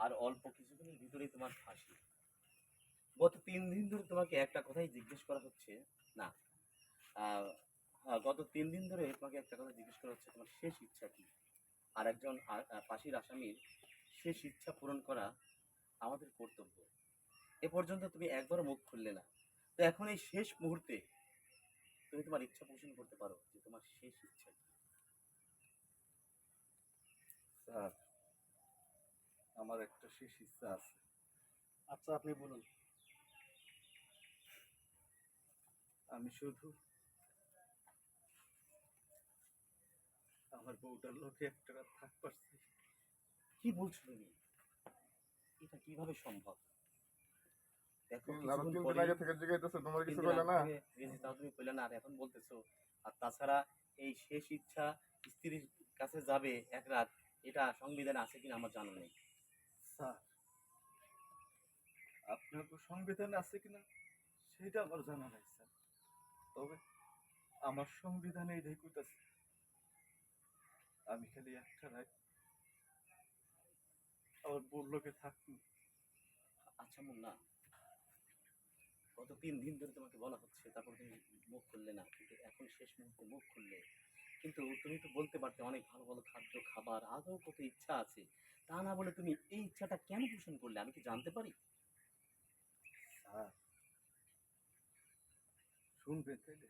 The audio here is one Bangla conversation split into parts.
আর অল্প কিছুদিনের ভিতরেই তোমার ফাঁসি। গত ৩ দিন ধরে তোমাকে একটা কথাই জিজ্ঞেস করা হচ্ছে। না, আহ, হ্যাঁ, গত 3 দিন ধরে তোমাকে একটা কথা জিজ্ঞেস করা হচ্ছে, তোমার শেষ ইচ্ছা কি? আর একজন ফাঁসির আসামির শেষ ইচ্ছা পূরণ করা আমাদের কর্তব্য। এ পর্যন্ত তুমি একবারও মুখ খুললে না। তো এখন এই শেষ মুহূর্তে তুমি তোমার ইচ্ছা পোষণ করতে পারো যে তোমার শেষ ইচ্ছা কি? স্যার, আমার একটা শেষ ইচ্ছা আছে। আচ্ছা, আপনি বলুন। আমি শুধু আমার বউটার লোকে একটা রাত থাক পারছি। কি বলছো তুমি? এটা কিভাবে সম্ভব? দেখো আরো কিছুদিন 3 দিন পরেই, আগে থেকে জিজ্ঞাসা তোমার তিন কিছু দিন কইলে আগে না? থেকে গেছি তাও তুমি পেলে না, আর এখন বলতেছো? আর তাছাড়া এই শেষ ইচ্ছা স্ত্রীর কাছে যাবে এক রাত, এটা সংবিধানে আছে কিনা আমার জানা নেই। স্যার, আপনার সংবিধান আছে কিনা সেটা আমার জানা নাই স্যার। তবে আমার সংবিধানে এটাই কইতাছে, আমি খালি একটা রাত আমার বউর লোকে থাকি। আচ্ছা মুন্না, গত 3 দিন ধরে তোমাকে বলা হচ্ছে, তারপর তুমি মুখ খুললে না, কিন্তু এখন শেষ মুহূর্তে মুখ খুললে। কিন্তু তুমি তো বলতে পারতে অনেক ভালো ভালো খাদ্য খাবার, আদৌ কত ইচ্ছা আছে। তা না বলে তুমি এই ইচ্ছাটা কেন পোষণ করলে, আমি কি জানতে পারি? স্যার, শুনবেন তাইলে?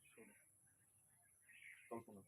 শুনে, কল্পনা